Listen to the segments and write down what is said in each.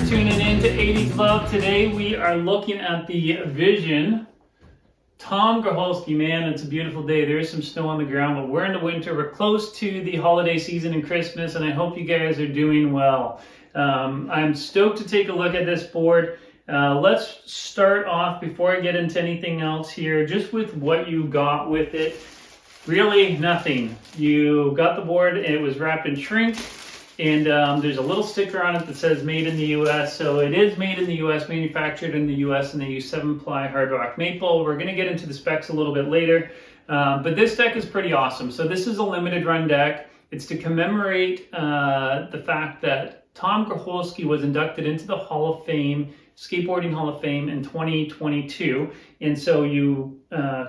for tuning in to 80s Love. Today we are looking at the Vision. Tom Groholski, man, it's a beautiful day. There is some snow on the ground, but we're in the winter. We're close to the holiday season and Christmas, and I hope you guys are doing well. I'm stoked to take a look at this board. Let's start off, before I get into anything else here, just with what you got with it. Really nothing. You got the board, and it was wrapped in shrink, and there's a little sticker on it that says made in the US. So it is made in the US, manufactured in the US, and they use 7-ply hard rock maple. We're going to get into the specs a little bit later, but this deck is pretty awesome. So this is a limited run deck. It's to commemorate the fact that Tom Groholski was inducted into the Hall of Fame, Skateboarding Hall of Fame in 2022, and so you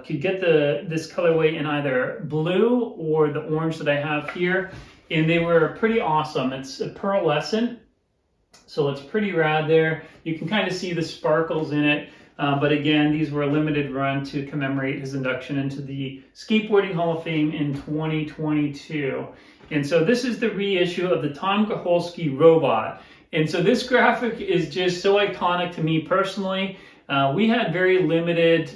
could get this colorway in either blue or the orange that I have here, and they were pretty awesome. It's a pearlescent, so it's pretty rad there. You can kind of see the sparkles in it, but again, these were a limited run to commemorate his induction into the Skateboarding Hall of Fame in 2022. And so this is the reissue of the Tom Groholski robot. And so this graphic is just so iconic to me personally. We had very limited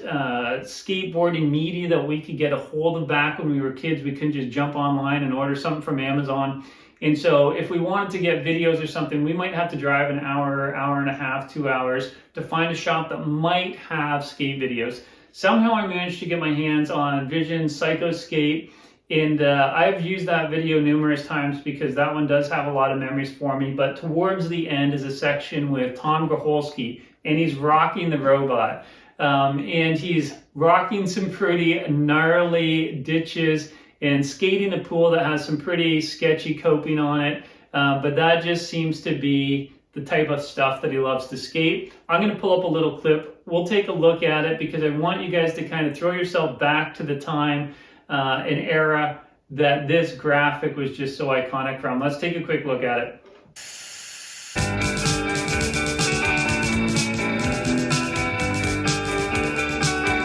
skateboarding media that we could get a hold of back when we were kids. We couldn't just jump online and order something from Amazon. And so if we wanted to get videos or something, we might have to drive an hour, hour and a half, 2 hours to find a shop that might have skate videos. Somehow I managed to get my hands on Vision Psycho Skate. And I've used that video numerous times because that one does have a lot of memories for me. But towards the end is a section with Tom Groholski, and he's rocking the robot. And he's rocking some pretty gnarly ditches and skating a pool that has some pretty sketchy coping on it. But that just seems to be the type of stuff that he loves to skate. I'm going to pull up a little clip. We'll take a look at it because I want you guys to kind of throw yourself back to the time an era that this graphic was just so iconic from. Let's take a quick look at it.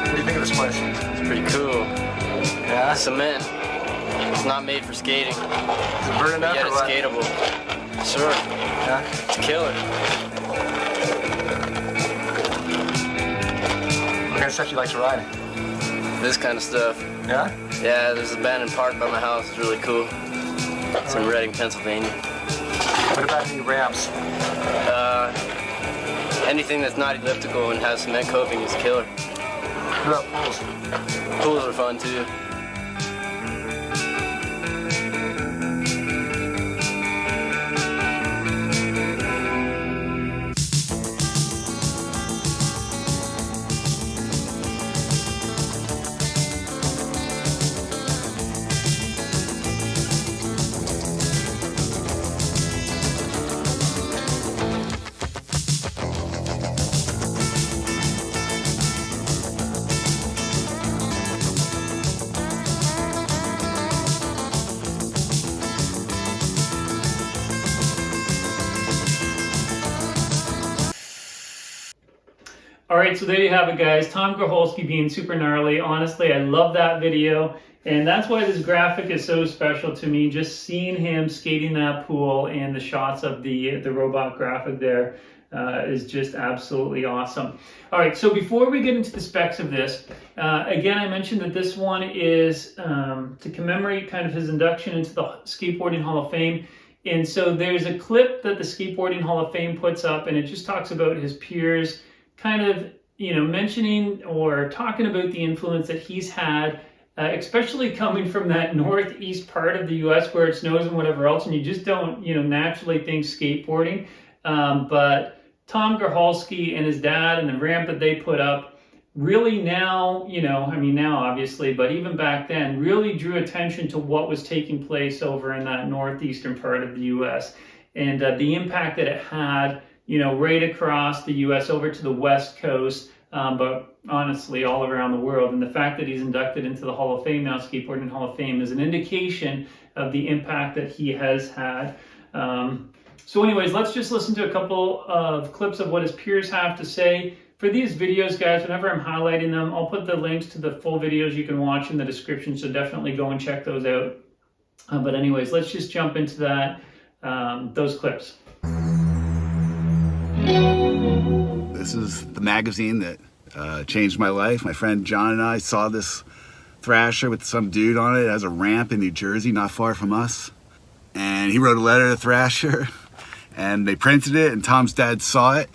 What do you think of this place? It's pretty cool. Yeah? Cement. It's not made for skating. Is it burning up Yet or it's what? skatable. Sure. Yeah? It's killer. What kind of stuff you like to ride? This kind of stuff. Yeah? Yeah, there's an abandoned park by my house. It's really cool. It's in Reading, Pennsylvania. What about any ramps? Anything that's not elliptical and has cement coping is killer. What about pools? Pools are fun too. All right, so there you have it, guys. Tom Groholski being super gnarly. Honestly, I love that video. And that's why this graphic is so special to me. Just seeing him skating that pool and the shots of the robot graphic there is just absolutely awesome. All right, so before we get into the specs of this, again, I mentioned that this one is to commemorate kind of his induction into the Skateboarding Hall of Fame. And so there's a clip that the Skateboarding Hall of Fame puts up, and it just talks about his peers kind of, mentioning or talking about the influence that he's had, especially coming from that northeast part of the U.S. where it snows and whatever else, and you just don't, naturally think skateboarding. But Tom Groholski and his dad and the ramp that they put up really now, now obviously, but even back then, really drew attention to what was taking place over in that northeastern part of the U.S. and the impact that it had, right across the U.S. over to the West Coast, but honestly all around the world. And the fact that he's inducted into the Hall of Fame now, Skateboarding Hall of Fame, is an indication of the impact that he has had. So anyways, let's just listen to a couple of clips of what his peers have to say. For these videos, guys, whenever I'm highlighting them, I'll put the links to the full videos you can watch in the description, so definitely go and check those out. But anyways, let's just jump into that, those clips. This is the magazine that changed my life. My friend John and I saw this Thrasher with some dude on it. It has a ramp in New Jersey, not far from us. And he wrote a letter to Thrasher, and they printed it, and Tom's dad saw it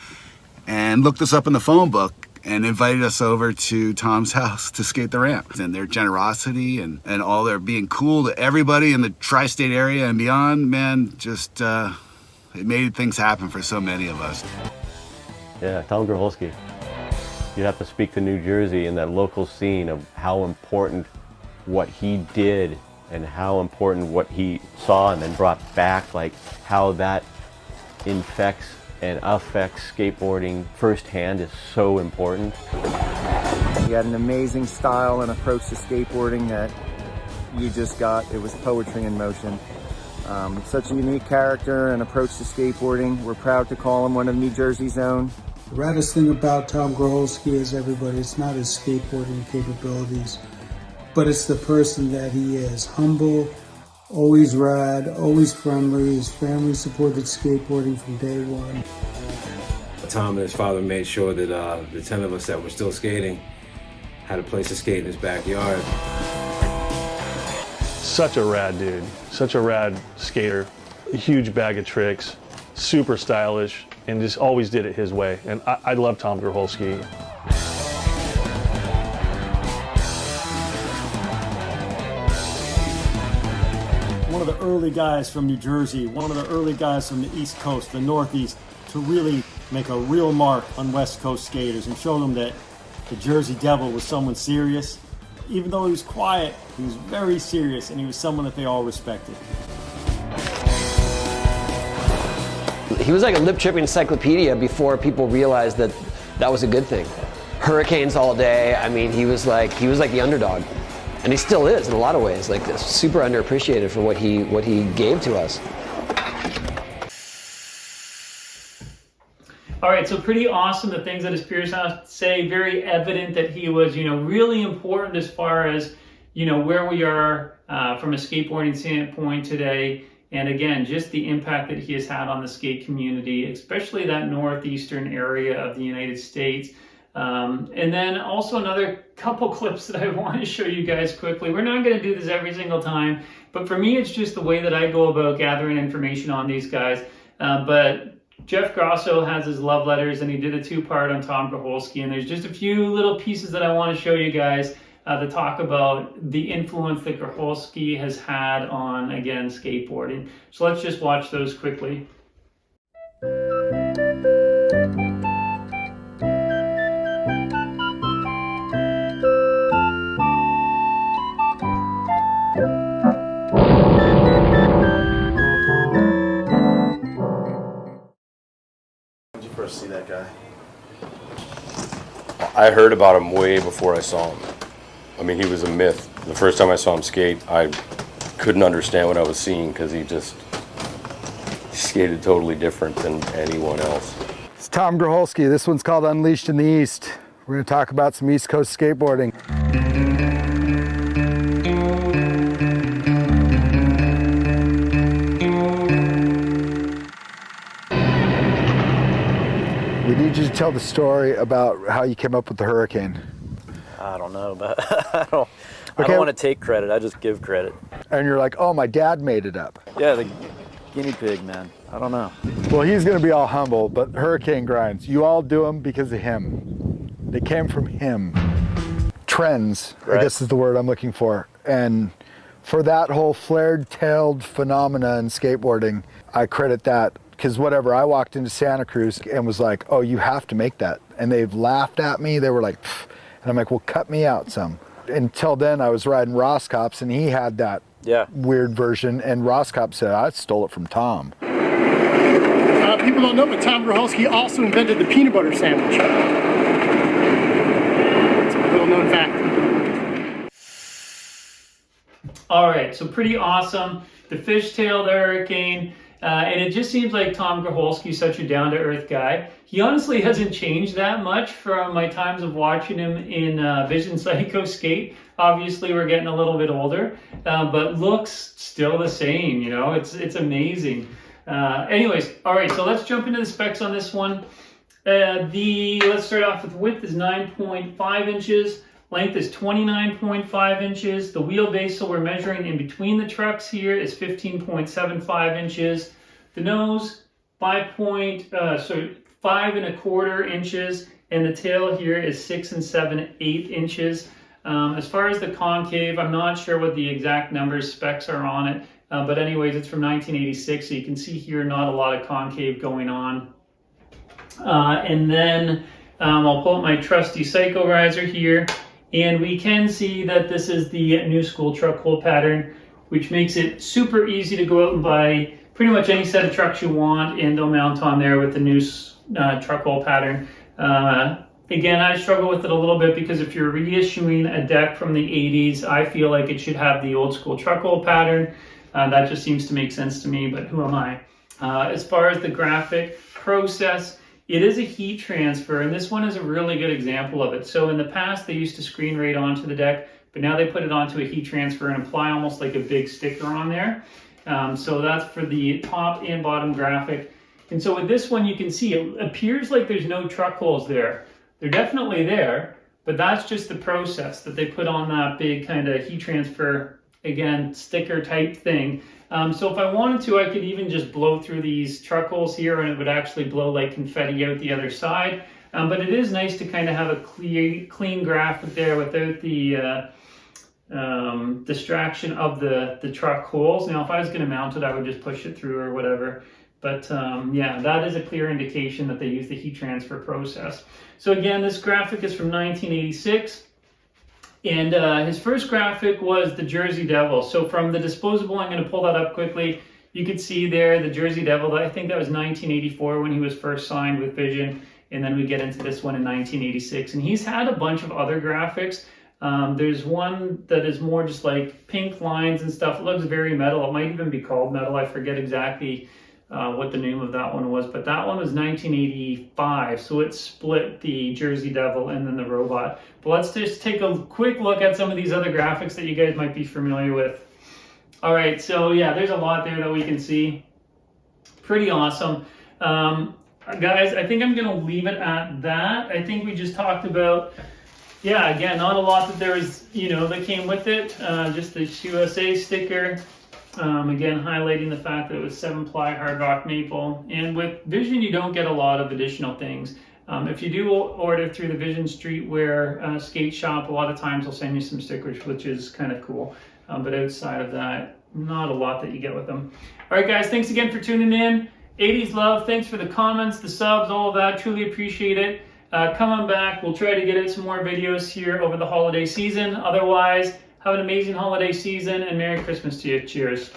and looked us up in the phone book and invited us over to Tom's house to skate the ramp. And their generosity and all their being cool to everybody in the tri-state area and beyond, man, just it made things happen for so many of us. Yeah, Tom Groholski. You have to speak to New Jersey and that local scene of how important what he did and how important what he saw and then brought back, like how that infects and affects skateboarding firsthand is so important. He had an amazing style and approach to skateboarding that you just got. It was poetry in motion. Such a unique character and approach to skateboarding. We're proud to call him one of New Jersey's own. The raddest thing about Tom Groholski is everybody, it's not his skateboarding capabilities, but it's the person that he is. Humble, always rad, always friendly. His family supported skateboarding from day one. Tom and his father made sure that the 10 of us that were still skating had a place to skate in his backyard. Such a rad dude, such a rad skater, a huge bag of tricks, super stylish, and just always did it his way. And I love Tom Groholski. One of the early guys from New Jersey, one of the early guys from the East Coast, the Northeast, to really make a real mark on West Coast skaters and show them that the Jersey Devil was someone serious. Even though he was quiet, he was very serious, and he was someone that they all respected. He was like a lip-tripping encyclopedia before people realized that that was a good thing. Hurricanes all day. I mean, he was like the underdog, and he still is in a lot of ways. Like super underappreciated for what he gave to us. All right, so pretty awesome, the things that his peers have to say. Very evident that he was, really important as far as, where we are from a skateboarding standpoint today. And again, just the impact that he has had on the skate community, especially that northeastern area of the United States. And then also another couple clips that I want to show you guys quickly. We're not going to do this every single time, but for me, it's just the way that I go about gathering information on these guys. But Jeff Grosso has his love letters, and he did a two-part on Tom Groholski, and there's just a few little pieces that I want to show you guys to talk about the influence that Groholski has had on, again, skateboarding. So let's just watch those quickly. When did you first see that guy? I heard about him way before I saw him. I mean, he was a myth. The first time I saw him skate, I couldn't understand what I was seeing because he skated totally different than anyone else. It's Tom Groholski. This one's called Unleashed in the East. We're going to talk about some East Coast skateboarding. We need you to tell the story about how you came up with the hurricane. I don't know, but I don't want to take credit. I just give credit. And you're like, oh, my dad made it up. Yeah, the guinea pig, man. I don't know. Well, he's going to be all humble, but hurricane grinds, you all do them because of him. They came from him. Trends, right, I guess is the word I'm looking for. And for that whole flared-tailed phenomena in skateboarding, I credit that. Because whatever, I walked into Santa Cruz and was like, oh, you have to make that. And they've laughed at me. They were like, pfft. And I'm like, well, cut me out some. Until then, I was riding Roscops, and he had that weird version. And Roscop said, I stole it from Tom. People don't know, but Tom Groholski also invented the peanut butter sandwich. It's a little-known fact. All right, so pretty awesome. The fish-tailed hurricane. And it just seems like Tom Groholski is such a down-to-earth guy. He honestly hasn't changed that much from my times of watching him in Vision Psycho skate. Obviously, we're getting a little bit older, but looks still the same, It's amazing. Anyways, all right, so let's jump into the specs on this one. Let's start off with width is 9.5 inches. Length is 29.5 inches. The wheelbase, so we're measuring in between the trucks here, is 15.75 inches. The nose, 5.25 inches, and the tail here is 6 7/8 inches. As far as the concave, I'm not sure what the exact numbers, specs are on it, but anyways, it's from 1986, so you can see here not a lot of concave going on. And then I'll pull up my trusty Psycho riser here, and we can see that this is the new school truck hole pattern, which makes it super easy to go out and buy pretty much any set of trucks you want, and they'll mount on there with the new truck hole pattern. Again, I struggle with it a little bit because if you're reissuing a deck from the 80s, I feel like it should have the old school truck hole pattern. That just seems to make sense to me, but who am I? As far as the graphic process, it is a heat transfer, and this one is a really good example of it. So in the past, they used to screen right onto the deck, but now they put it onto a heat transfer and apply almost like a big sticker on there. So that's for the top and bottom graphic. And so with this one, you can see it appears like there's no truck holes there. They're definitely there, but that's just the process that they put on that big kind of heat transfer, again, sticker type thing. So if I wanted to, I could even just blow through these truck holes here and it would actually blow like confetti out the other side. But it is nice to kind of have a clean graphic there without the distraction of the truck holes. Now, if I was going to mount it, I would just push it through or whatever. But yeah, that is a clear indication that they use the heat transfer process. So again, this graphic is from 1986. And his first graphic was the Jersey Devil. So from the disposable, I'm going to pull that up quickly. You could see there the Jersey Devil. I think that was 1984 when he was first signed with Vision. And then we get into this one in 1986. And he's had a bunch of other graphics. There's one that is more just like pink lines and stuff. It looks very metal. It might even be called metal. I forget exactly what the name of that one was, but that one was 1985, so it split the Jersey Devil and then the robot. But let's just take a quick look at some of these other graphics that you guys might be familiar with. All right, so yeah, there's a lot there that we can see. Pretty awesome. Guys, I think I'm going to leave it at that. I think we just talked about, yeah, again, not a lot that there was, that came with it. Just the USA sticker. Again, highlighting the fact that it was 7-ply hard rock maple. And with Vision, you don't get a lot of additional things. If you do order through the Vision Streetwear skate shop, a lot of times they'll send you some stickers, which is kind of cool. But outside of that, not a lot that you get with them. All right, guys, thanks again for tuning in. 80s love, thanks for the comments, the subs, all of that. Truly appreciate it. Come on back. We'll try to get out some more videos here over the holiday season. Otherwise, have an amazing holiday season and Merry Christmas to you. Cheers.